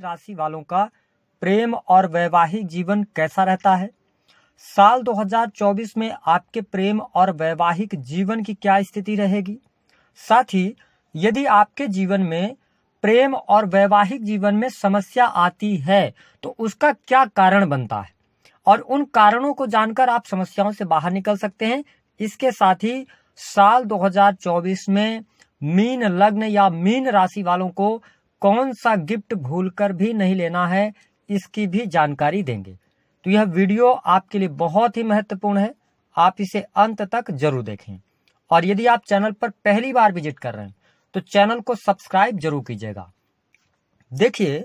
राशि वालों का प्रेम और वैवाहिक जीवन कैसा रहता है। साल 2024 में आपके प्रेम और वैवाहिक जीवन की क्या स्थिति रहेगी। साथ ही यदि आपके जीवन में प्रेम और वैवाहिक जीवन में समस्या आती है तो उसका क्या कारण बनता है और उन कारणों को जानकर आप समस्याओं से बाहर निकल सकते हैं। इसके साथ ही साल 2024 में मीन लग्न या मीन राशि वालों को कौन सा गिफ्ट भूलकर भी नहीं लेना है, इसकी भी जानकारी देंगे। तो यह वीडियो आपके लिए बहुत ही महत्वपूर्ण है, आप इसे अंत तक जरूर देखें। और यदि आप चैनल पर पहली बार विजिट कर रहे हैं तो चैनल को सब्सक्राइब जरूर कीजिएगा। देखिए,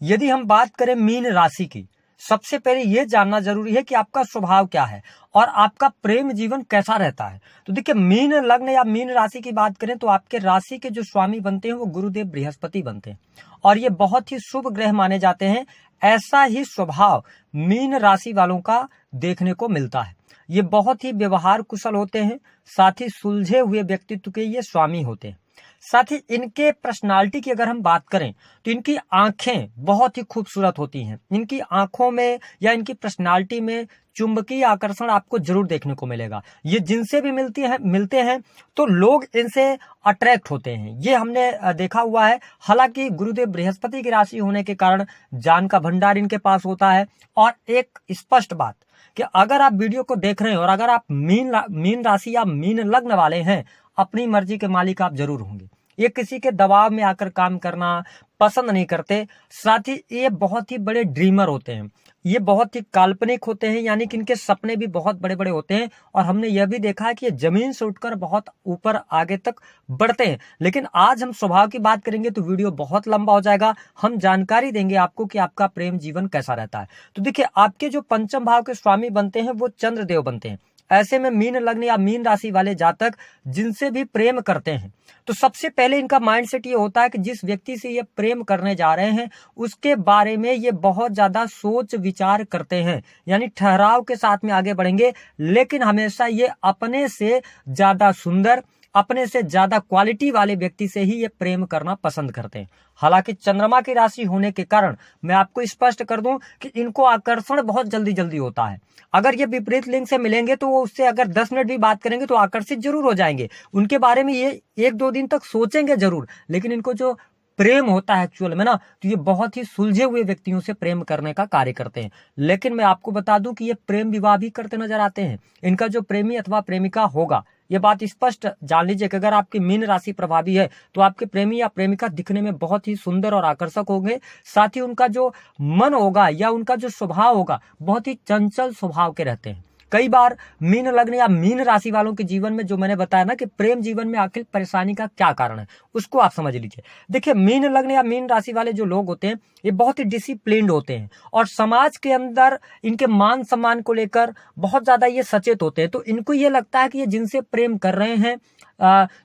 यदि हम बात करें मीन राशि की, सबसे पहले यह जानना जरूरी है कि आपका स्वभाव क्या है और आपका प्रेम जीवन कैसा रहता है। तो देखिए, मीन लग्न या मीन राशि की बात करें तो आपके राशि के जो स्वामी बनते हैं वो गुरुदेव बृहस्पति बनते हैं और ये बहुत ही शुभ ग्रह माने जाते हैं। ऐसा ही स्वभाव मीन राशि वालों का देखने को मिलता है। ये बहुत ही व्यवहार कुशल होते हैं, साथ ही सुलझे हुए व्यक्तित्व के ये स्वामी होते हैं। साथ ही इनके पर्सनालिटी की अगर हम बात करें तो इनकी आंखें बहुत ही खूबसूरत होती हैं। इनकी आंखों में या इनकी पर्सनालिटी में चुंबकीय आकर्षण आपको जरूर देखने को मिलेगा। ये जिनसे भी मिलते हैं तो लोग इनसे अट्रैक्ट होते हैं, ये हमने देखा हुआ है। हालांकि गुरुदेव बृहस्पति की राशि होने के कारण ज्ञान का भंडार इनके पास होता है। और एक स्पष्ट बात कि अगर आप वीडियो को देख रहे हैं और अगर आप मीन राशि या मीन लग्न वाले हैं, अपनी मर्जी के मालिक आप जरूर होंगे। ये किसी के दबाव में आकर काम करना पसंद नहीं करते। साथ ही ये बहुत ही बड़े ड्रीमर होते हैं, ये बहुत ही काल्पनिक होते हैं, यानी कि इनके सपने भी बहुत बड़े बड़े होते हैं। और हमने यह भी देखा है कि ये जमीन से उठकर बहुत ऊपर आगे तक बढ़ते हैं। लेकिन आज हम स्वभाव की बात करेंगे तो वीडियो बहुत लंबा हो जाएगा। हम जानकारी देंगे आपको कि आपका प्रेम जीवन कैसा रहता है। तो देखिए, आपके जो पंचम भाव के स्वामी बनते हैं वो चंद्रदेव बनते हैं। ऐसे में मीन लग्न या मीन राशि वाले जातक जिनसे भी प्रेम करते हैं तो सबसे पहले इनका माइंडसेट ये होता है कि जिस व्यक्ति से ये प्रेम करने जा रहे हैं उसके बारे में ये बहुत ज्यादा सोच विचार करते हैं, यानी ठहराव के साथ में आगे बढ़ेंगे। लेकिन हमेशा ये अपने से ज्यादा सुंदर, अपने से ज्यादा क्वालिटी वाले व्यक्ति से ही ये प्रेम करना पसंद करते हैं। हालांकि चंद्रमा की राशि होने के कारण मैं आपको स्पष्ट कर दूं कि इनको आकर्षण बहुत जल्दी जल्दी होता है। अगर ये विपरीत लिंग से मिलेंगे तो वो उससे अगर 10 मिनट भी बात करेंगे तो आकर्षित जरूर हो जाएंगे। उनके बारे में ये 1-2 दिन तक सोचेंगे जरूर, लेकिन इनको जो प्रेम होता है एक्चुअल में ना, तो ये बहुत ही सुलझे हुए व्यक्तियों से प्रेम करने का कार्य करते हैं। लेकिन मैं आपको बता दूं कि ये प्रेम विवाह भी करते नजर आते हैं। इनका जो प्रेमी अथवा प्रेमिका होगा, ये बात स्पष्ट जान लीजिए कि अगर आपकी मीन राशि प्रभावी है तो आपके प्रेमी या प्रेमिका दिखने में बहुत ही सुंदर और आकर्षक होंगे। साथ ही उनका जो मन होगा या उनका जो स्वभाव होगा बहुत ही चंचल स्वभाव के रहते हैं। कई बार मीन लग्न या मीन राशि वालों के जीवन में जो मैंने बताया ना कि प्रेम जीवन में आखिर परेशानी का क्या कारण है, उसको आप समझ लीजिए। देखिए, मीन लग्न या मीन राशि वाले जो लोग होते हैं ये बहुत ही डिसिप्लिन्ड होते हैं और समाज के अंदर इनके मान सम्मान को लेकर बहुत ज्यादा ये सचेत होते हैं। तो इनको ये लगता है कि ये जिनसे प्रेम कर रहे हैं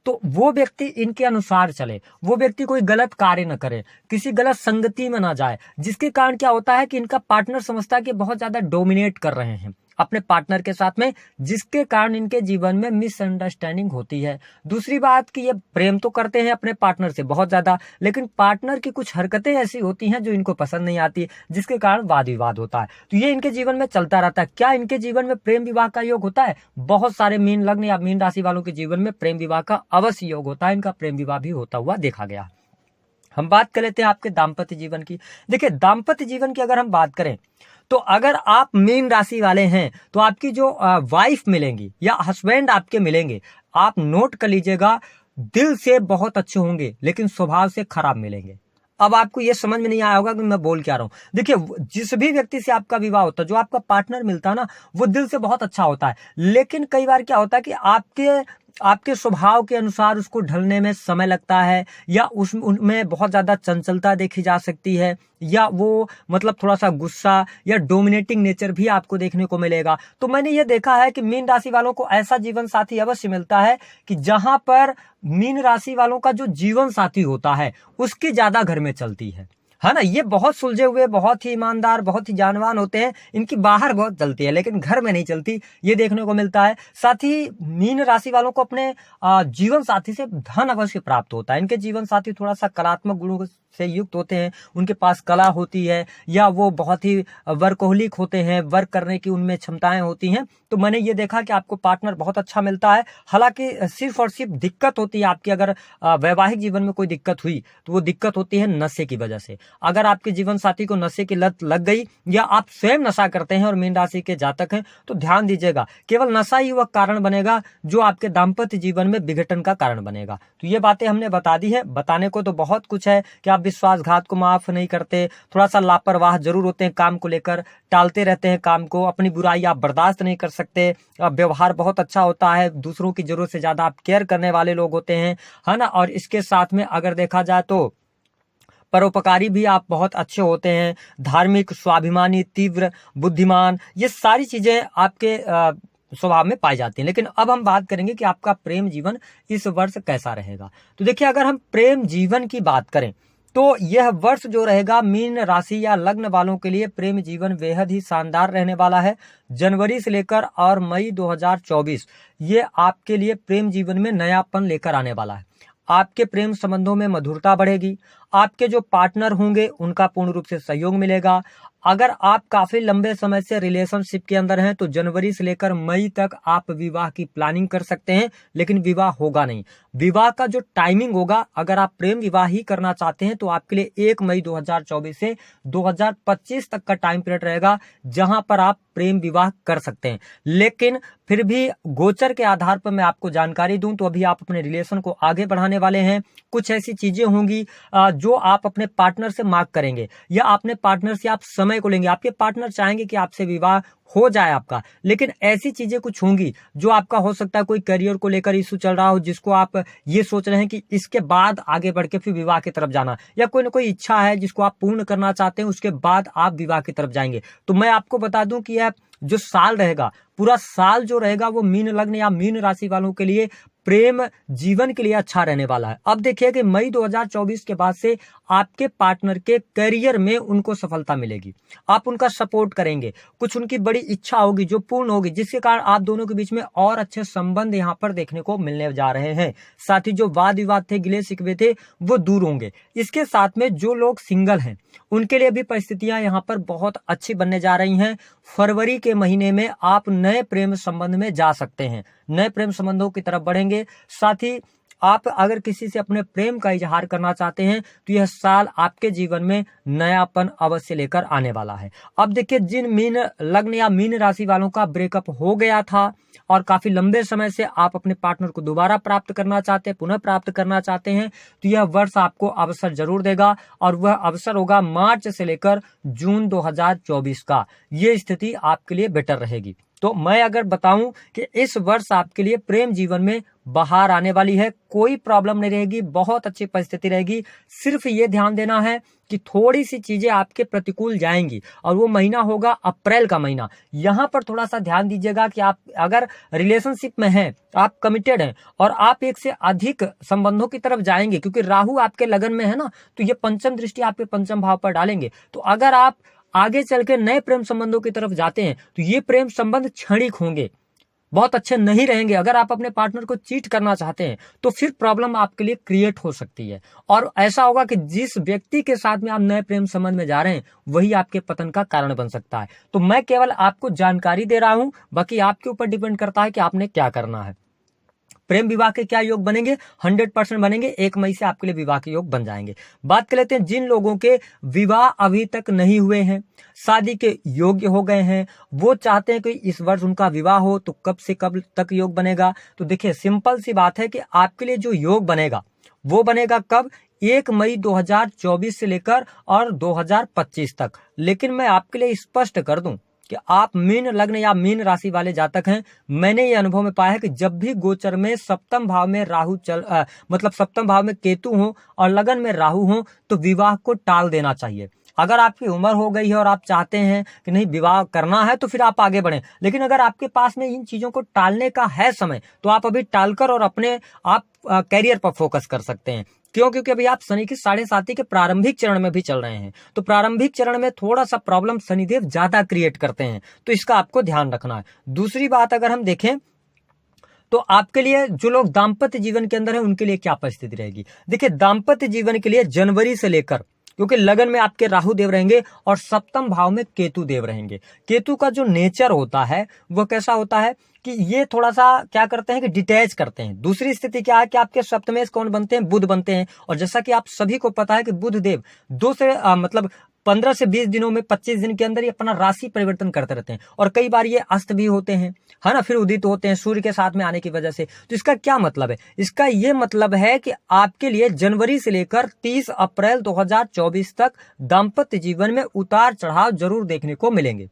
तो वो व्यक्ति इनके अनुसार चले, वो व्यक्ति कोई गलत कार्य न करे, किसी गलत संगति में ना जाए, जिसके कारण क्या होता है कि इनका पार्टनर समझता है कि बहुत ज्यादा डोमिनेट कर रहे हैं अपने पार्टनर के साथ में, जिसके कारण इनके जीवन में मिसअंडरस्टैंडिंग होती है। दूसरी बात कि ये प्रेम तो करते हैं अपने पार्टनर से बहुत ज्यादा, लेकिन पार्टनर की कुछ हरकतें ऐसी होती हैं जो इनको पसंद नहीं आती, जिसके कारण वाद विवाद होता है। तो ये इनके जीवन में चलता रहता है। क्या इनके जीवन में प्रेम विवाह का योग होता है? बहुत सारे मीन लग्न या मीन राशि वालों के जीवन में प्रेम विवाह का अवश्य योग होता है। इनका प्रेम विवाह भी होता हुआ देखा गया। हम बात कर लेते हैं आपके दाम्पत्य जीवन की। देखिए, दाम्पत्य जीवन की अगर हम बात करें तो अगर आप मीन राशि वाले हैं तो आपकी जो वाइफ मिलेंगी या हस्बैंड आपके मिलेंगे, आप नोट कर लीजिएगा, दिल से बहुत अच्छे होंगे लेकिन स्वभाव से खराब मिलेंगे। अब आपको ये समझ में नहीं आया होगा कि मैं बोल क्या रहा हूं। देखिए, जिस भी व्यक्ति से आपका विवाह होता है, जो आपका पार्टनर मिलता है ना, वो दिल से बहुत अच्छा होता है। लेकिन कई बार क्या होता है कि आपके स्वभाव के अनुसार उसको ढलने में समय लगता है, या उनमें बहुत ज्यादा चंचलता देखी जा सकती है, या वो मतलब थोड़ा सा गुस्सा या डोमिनेटिंग नेचर भी आपको देखने को मिलेगा। तो मैंने ये देखा है कि मीन राशि वालों को ऐसा जीवन साथी अवश्य मिलता है कि जहां पर मीन राशि वालों का जो जीवन साथी होता है उसकी ज्यादा घर में चलती है। है ना। ये बहुत सुलझे हुए, बहुत ही ईमानदार, बहुत ही जानवान होते हैं। इनकी बाहर बहुत चलती है लेकिन घर में नहीं चलती, ये देखने को मिलता है। साथ ही मीन राशि वालों को अपने जीवन साथी से धन अवश्य प्राप्त होता है। इनके जीवन साथी थोड़ा सा कलात्मक गुणों से युक्त होते हैं, उनके पास कला होती है, या वो बहुत ही वर्कोहलिक होते हैं, वर्क करने की उनमें क्षमताएं होती हैं। तो मैंने ये देखा कि आपको पार्टनर बहुत अच्छा मिलता है। हालांकि सिर्फ और सिर्फ दिक्कत होती है आपकी, अगर वैवाहिक जीवन में कोई दिक्कत हुई तो वो दिक्कत होती है नशे की वजह से। अगर आपके जीवन साथी को नशे की लत लग गई, या आप स्वयं नशा करते हैं और मीन राशि के जातक हैं, तो ध्यान दीजिएगा, केवल नशा ही वह कारण बनेगा जो आपके दाम्पत्य जीवन में विघटन का कारण बनेगा। तो ये बातें हमने बता दी है। बताने को तो बहुत कुछ है कि आप विश्वासघात को माफ नहीं करते, थोड़ा सा लापरवाह जरूर होते हैं, काम को लेकर टालते रहते हैं काम को, अपनी बुराई आप बर्दाश्त नहीं कर सकते, व्यवहार बहुत अच्छा होता है, दूसरों की जरूरत से ज्यादा आप केयर करने वाले लोग होते हैं, है ना। और इसके साथ में अगर देखा जाए तो परोपकारी भी आप बहुत अच्छे होते हैं, धार्मिक, स्वाभिमानी, तीव्र, बुद्धिमान, ये सारी चीजें आपके स्वभाव में पाई जाती हैं। लेकिन अब हम बात करेंगे कि आपका प्रेम जीवन इस वर्ष कैसा रहेगा। तो देखिए, अगर हम प्रेम जीवन की बात करें तो यह वर्ष जो रहेगा मीन राशि या लग्न वालों के लिए प्रेम जीवन बेहद ही शानदार रहने वाला है। जनवरी से लेकर और मई 2024 ये आपके लिए प्रेम जीवन में नयापन लेकर आने वाला है। आपके प्रेम संबंधों में मधुरता बढ़ेगी, आपके जो पार्टनर होंगे उनका पूर्ण रूप से सहयोग मिलेगा। अगर आप काफी लंबे समय से रिलेशनशिप के अंदर हैं तो जनवरी से लेकर मई तक आप विवाह की प्लानिंग कर सकते हैं, लेकिन विवाह होगा नहीं। विवाह का जो टाइमिंग होगा, अगर आप प्रेम विवाह ही करना चाहते हैं तो आपके लिए 1 मई 2024 से 2025 तक का टाइम पीरियड रहेगा जहां पर आप प्रेम विवाह कर सकते हैं। लेकिन फिर भी गोचर के आधार पर मैं आपको जानकारी दूं तो अभी आप अपने रिलेशन को आगे बढ़ाने वाले हैं। कुछ ऐसी चीजें होंगी जो आप अपने पार्टनर से मांग करेंगे, या अपने पार्टनर से आप समय को लेंगे। आपके पार्टनर चाहेंगे कि आपसे विवाह हो जाए आपका, लेकिन ऐसी चीजें कुछ होंगी जो आपका हो सकता है कोई करियर को लेकर इशू चल रहा हो, जिसको आप ये सोच रहे हैं कि इसके बाद आगे बढ़ के फिर विवाह की तरफ जाना, या कोई ना कोई इच्छा है जिसको आप पूर्ण करना चाहते हैं, उसके बाद आप विवाह की तरफ जाएंगे। तो मैं आपको बता दूं कि यह जो साल रहेगा, पूरा साल जो रहेगा वो मीन लग्न या मीन राशि वालों के लिए प्रेम जीवन के लिए अच्छा रहने वाला है। अब देखिए कि मई 2024 के बाद से आपके पार्टनर के करियर में उनको सफलता मिलेगी, आप उनका सपोर्ट करेंगे, कुछ उनकी बड़ी इच्छा होगी जो पूर्ण होगी, जिसके कारण आप दोनों के बीच में और अच्छे संबंध यहाँ पर देखने को मिलने जा रहे हैं। साथ ही जो वाद विवाद थे, गिले शिकवे थे, वो दूर होंगे। इसके साथ में जो लोग सिंगल हैं उनके लिए भी परिस्थितियां यहाँ पर बहुत अच्छी बनने जा रही हैं। फरवरी के महीने में आप नए प्रेम संबंध में जा सकते हैं, नए प्रेम संबंधों की तरफ बढ़ेंगे। साथ ही आप अगर किसी से अपने प्रेम का इजहार करना चाहते हैं तो यह साल आपके जीवन में नयापन अवश्य लेकर आने वाला है। अब देखिए, जिन मीन लग्न या मीन राशि वालों का ब्रेकअप हो गया था और काफी लंबे समय से आप अपने पार्टनर को दोबारा प्राप्त करना चाहते हैं, पुनः प्राप्त करना चाहते हैं, तो यह वर्ष आपको अवसर जरूर देगा, और वह अवसर होगा मार्च से लेकर जून 2024 का। ये स्थिति आपके लिए बेटर रहेगी। तो मैं अगर बताऊं कि इस वर्ष आपके लिए प्रेम जीवन में बहार आने वाली है, कोई प्रॉब्लम नहीं रहेगी, बहुत अच्छी परिस्थिति रहेगी। सिर्फ ये ध्यान देना है कि थोड़ी सी चीजें आपके प्रतिकूल जाएंगी, और वो महीना होगा अप्रैल का महीना। यहाँ पर थोड़ा सा ध्यान दीजिएगा कि आप अगर रिलेशनशिप में हैं, आप कमिटेड हैं और आप एक से अधिक संबंधों की तरफ जाएंगे, क्योंकि राहु आपके लगन में है ना, तो ये पंचम दृष्टि आपके पंचम भाव पर डालेंगे। तो अगर आप आगे चल के नए प्रेम संबंधों की तरफ जाते हैं तो ये प्रेम संबंध क्षणिक होंगे, बहुत अच्छे नहीं रहेंगे। अगर आप अपने पार्टनर को चीट करना चाहते हैं तो फिर प्रॉब्लम आपके लिए क्रिएट हो सकती है, और ऐसा होगा कि जिस व्यक्ति के साथ में आप नए प्रेम संबंध में जा रहे हैं वही आपके पतन का कारण बन सकता है। तो मैं केवल आपको जानकारी दे रहा हूं, बाकी आपके ऊपर डिपेंड करता है कि आपने क्या करना है। प्रेम विवाह के क्या योग बनेंगे? 100% बनेंगे। 1 मई से आपके लिए विवाह के योग बन जाएंगे। बात कर लेते हैं जिन लोगों के विवाह अभी तक नहीं हुए हैं, शादी के योग्य हो गए हैं, वो चाहते हैं कि इस वर्ष उनका विवाह हो, तो कब से कब तक योग बनेगा? तो देखिए, सिंपल सी बात है कि आपके लिए जो योग बनेगा वो बनेगा कब? 1 मई 2024 से लेकर और 2025 तक। लेकिन मैं आपके लिए स्पष्ट कर दूं कि आप मीन लग्न या मीन राशि वाले जातक हैं, मैंने ये अनुभव में पाया है कि जब भी गोचर में सप्तम भाव में राहु मतलब सप्तम भाव में केतु हो और लगन में राहु हो तो विवाह को टाल देना चाहिए। अगर आपकी उम्र हो गई है और आप चाहते हैं कि नहीं विवाह करना है तो फिर आप आगे बढ़ें, लेकिन अगर आपके पास में इन चीजों को टालने का है समय तो आप अभी टालकर और अपने आप कैरियर पर फोकस कर सकते हैं। क्यों? क्योंकि अभी आप शनि की 7.5 के प्रारंभिक चरण में भी चल रहे हैं, तो प्रारंभिक चरण में थोड़ा सा प्रॉब्लम शनिदेव ज्यादा क्रिएट करते हैं, तो इसका आपको ध्यान रखना है। दूसरी बात अगर हम देखें तो आपके लिए जो लोग दाम्पत्य जीवन के अंदर है उनके लिए क्या परिस्थिति रहेगी। देखिए, दाम्पत्य जीवन के लिए जनवरी से लेकर, क्योंकि लगन में आपके राहु देव रहेंगे और सप्तम भाव में केतु देव रहेंगे। केतु का जो नेचर होता है वो कैसा होता है कि ये थोड़ा सा क्या करते हैं कि डिटैच करते हैं। दूसरी स्थिति क्या है कि आपके सप्तमेश कौन बनते हैं? बुध बनते हैं। और जैसा कि आप सभी को पता है कि बुध देव 15 से 20 दिनों में 25 दिन के अंदर ही अपना राशि परिवर्तन करते रहते हैं, और कई बार ये अस्त भी होते हैं, है ना, फिर उदित होते हैं सूर्य के साथ में आने की वजह से। तो इसका क्या मतलब है? इसका ये मतलब है कि आपके लिए जनवरी से लेकर 30 अप्रैल 2024 तक दाम्पत्य जीवन में उतार चढ़ाव जरूर देखने को मिलेंगे।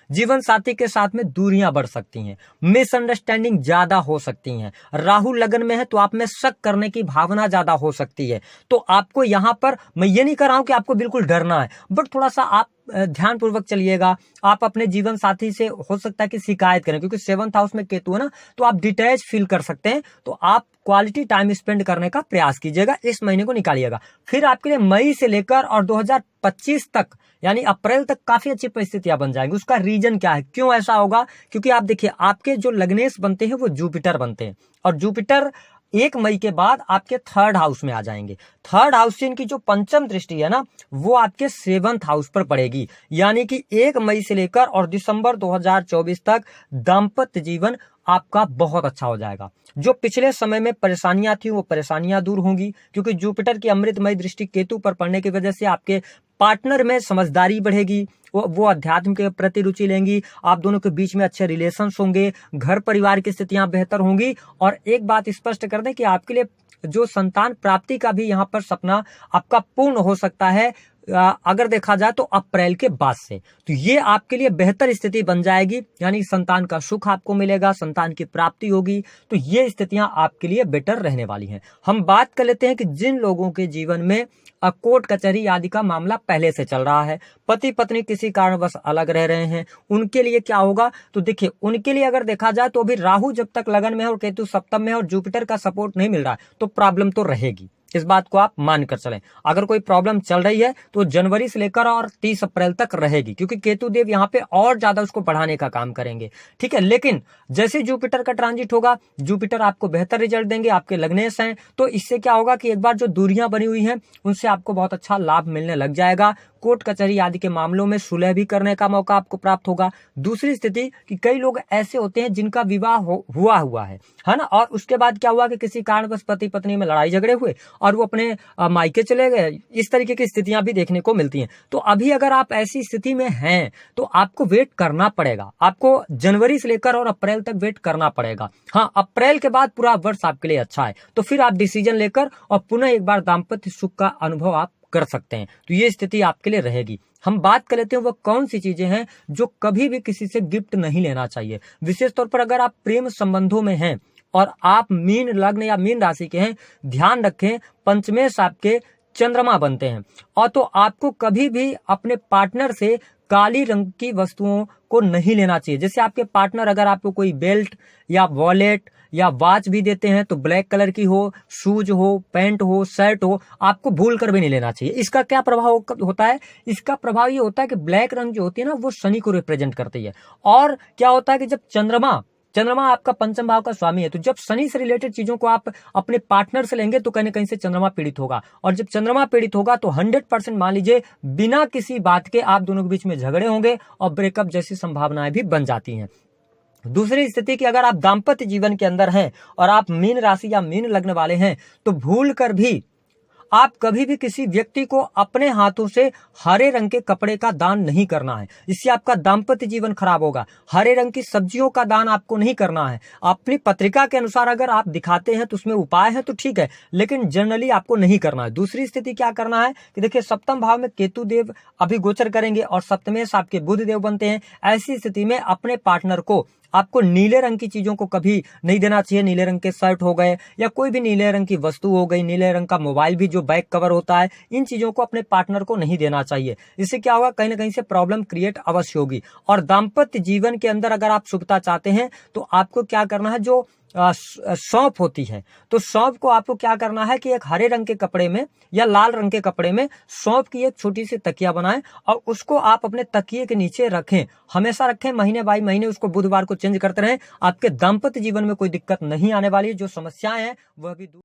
जीवन साथी के साथ में दूरियां बढ़ सकती हैं, मिसअंडरस्टैंडिंग ज्यादा हो सकती हैं। राहु लगन में है तो आप में शक करने की भावना ज्यादा हो सकती है। तो आपको यहां पर मैं ये नहीं कर रहा हूं कि आपको बिल्कुल डरना है, बट थोड़ा सा आप ध्यान पूर्वक चलिएगा। आप अपने जीवन साथी से हो सकता है कि शिकायत करें, क्योंकि 7th हाउस में केतु है ना, तो आप डिटैच फील कर सकते हैं। तो आप क्वालिटी टाइम स्पेंड करने का प्रयास कीजिएगा, इस महीने को निकालिएगा। फिर आपके लिए मई से लेकर और 2025 तक यानी अप्रैल तक काफी अच्छी परिस्थितियां बन जाएंगी। उसका रीजन क्या है, क्यों ऐसा होगा? क्योंकि आप देखिए, आपके जो लग्नेश बनते हैं वो जुपिटर बनते हैं, और जुपिटर 1 मई के बाद आपके 3rd हाउस में आ जाएंगे। 3rd हाउस से इनकी जो पंचम दृष्टि है ना, वो आपके 7th हाउस पर पड़ेगी। यानी कि 1 मई से लेकर और दिसंबर 2024 तक दाम्पत्य जीवन आपका बहुत अच्छा हो जाएगा। जो पिछले समय में परेशानियां थी वो परेशानियां दूर होंगी, क्योंकि जुपिटर की अमृतमय दृष्टि केतु पर पड़ने की वजह से आपके पार्टनर में समझदारी बढ़ेगी, वो अध्यात्म के प्रति रुचि लेंगी, आप दोनों के बीच में अच्छे रिलेशंस होंगे, घर परिवार की स्थितियां बेहतर होंगी। और एक बात स्पष्ट कर दें कि आपके लिए जो संतान प्राप्ति का भी यहाँ पर सपना आपका पूर्ण हो सकता है, अगर देखा जाए तो अप्रैल के बाद से। तो ये आपके लिए बेहतर स्थिति बन जाएगी, यानी संतान का सुख आपको मिलेगा, संतान की प्राप्ति होगी। तो ये स्थितियां आपके लिए बेटर रहने वाली हैं। हम बात कर लेते हैं कि जिन लोगों के जीवन में कोर्ट कचहरी आदि का मामला पहले से चल रहा है, पति पत्नी किसी कारणवश अलग रह रहे हैं, उनके लिए क्या होगा? तो देखिए, उनके लिए अगर देखा जाए तो अभी राहु जब तक लगन में है और केतु सप्तम में है और जुपिटर का सपोर्ट नहीं मिल रहा है, तो प्रॉब्लम तो रहेगी। इस बात को आप मान कर चलें। अगर कोई प्रॉब्लम चल रही है तो जनवरी से लेकर और 30 अप्रैल तक रहेगी, क्योंकि केतु देव यहाँ पे और ज्यादा उसको बढ़ाने का काम करेंगे, ठीक है। लेकिन जैसे जुपिटर का ट्रांजिट होगा, जुपिटर आपको बेहतर रिजल्ट देंगे, आपके लग्नेश हैं, तो इससे क्या होगा कि एक बार जो दूरियां बनी हुई हैं उनसे आपको बहुत अच्छा लाभ मिलने लग जाएगा। कोर्ट कचहरी आदि के मामलों में सुलह भी करने का मौका आपको प्राप्त होगा। दूसरी स्थिति कि कई लोग ऐसे होते हैं जिनका विवाह हुआ है ना, और उसके बाद क्या हुआ कि किसी कारणवश पति पत्नी में लड़ाई झगड़े हुए और वो अपने मायके चले गए। इस तरीके की स्थितियां भी देखने को मिलती हैं। तो अभी अगर आप ऐसी स्थिति में हैं तो आपको वेट करना पड़ेगा, आपको जनवरी से लेकर और अप्रैल तक वेट करना पड़ेगा। हाँ, अप्रैल के बाद पूरा वर्ष आपके लिए अच्छा है, तो फिर आप डिसीजन लेकर और पुनः एक बार दाम्पत्य सुख का अनुभव आप कर सकते हैं। तो ये स्थिति आपके लिए रहेगी। हम बात कर लेते हैं वो कौन सी चीजें हैं जो कभी भी किसी से गिफ्ट नहीं लेना चाहिए। विशेष तौर पर अगर आप प्रेम संबंधों में हैं और आप मीन लग्न या मीन राशि के हैं, ध्यान रखें पंचमेश आपके चंद्रमा बनते हैं, और तो आपको कभी भी अपने पार्टनर से काली रंग की वस्तुओं को नहीं लेना चाहिए। जैसे आपके पार्टनर अगर आपको कोई बेल्ट या वॉलेट या वॉच भी देते हैं तो ब्लैक कलर की हो, शूज हो, पैंट हो, शर्ट हो, आपको भूल कर भी नहीं लेना चाहिए। इसका क्या प्रभाव होता है? इसका प्रभाव ये होता है कि ब्लैक रंग जो होती है ना, वो शनि को रिप्रेजेंट करती है। और क्या होता है कि जब चंद्रमा आपका पंचम भाव का स्वामी है, तो जब शनि से रिलेटेड चीजों को आप अपने पार्टनर से लेंगे तो कहीं ना कहीं से चंद्रमा पीड़ित होगा, और जब चंद्रमा पीड़ित होगा तो 100% मान लीजिए बिना किसी बात के आप दोनों के बीच में झगड़े होंगे और ब्रेकअप जैसी संभावनाएं भी बन जाती हैं। दूसरी स्थिति कि अगर आप दाम्पत्य जीवन के अंदर हैं और आप मीन राशि या मीन लग्न वाले हैं तो भूल कर भी आप कभी भी किसी व्यक्ति को अपने हाथों से हरे रंग के कपड़े का दान नहीं करना है, इससे आपका दाम्पत्य जीवन खराब होगा। हरे रंग की सब्जियों का दान आपको नहीं करना है। अपनी पत्रिका के अनुसार अगर आप दिखाते हैं तो उसमें उपाय है तो ठीक है, लेकिन जनरली आपको नहीं करना है। दूसरी स्थिति क्या करना है कि देखिए, सप्तम भाव में केतु देव अभी गोचर करेंगे और सप्तमेश आपके बुध देव बनते हैं। ऐसी स्थिति में अपने पार्टनर को आपको नीले रंग की चीजों को कभी नहीं देना चाहिए। नीले रंग के शर्ट हो गए या कोई भी नीले रंग की वस्तु हो गई, नीले रंग का मोबाइल भी जो बैक कवर होता है, इन चीजों को अपने पार्टनर को नहीं देना चाहिए। इससे क्या होगा, कहीं ना कहीं से प्रॉब्लम क्रिएट अवश्य होगी। और दाम्पत्य जीवन के अंदर अगर आप शुभता चाहते हैं तो आपको क्या करना है, जो सौंफ होती है। तो सौंफ को आपको क्या करना है कि एक हरे रंग के कपड़े में या लाल रंग के कपड़े में सौंफ की एक छोटी सी तकिया बनाएं और उसको आप अपने तकिए के नीचे रखें, हमेशा रखें, महीने बाई महीने उसको बुधवार को चेंज करते रहें। आपके दाम्पत्य जीवन में कोई दिक्कत नहीं आने वाली, जो समस्याएं हैं वह भी दूर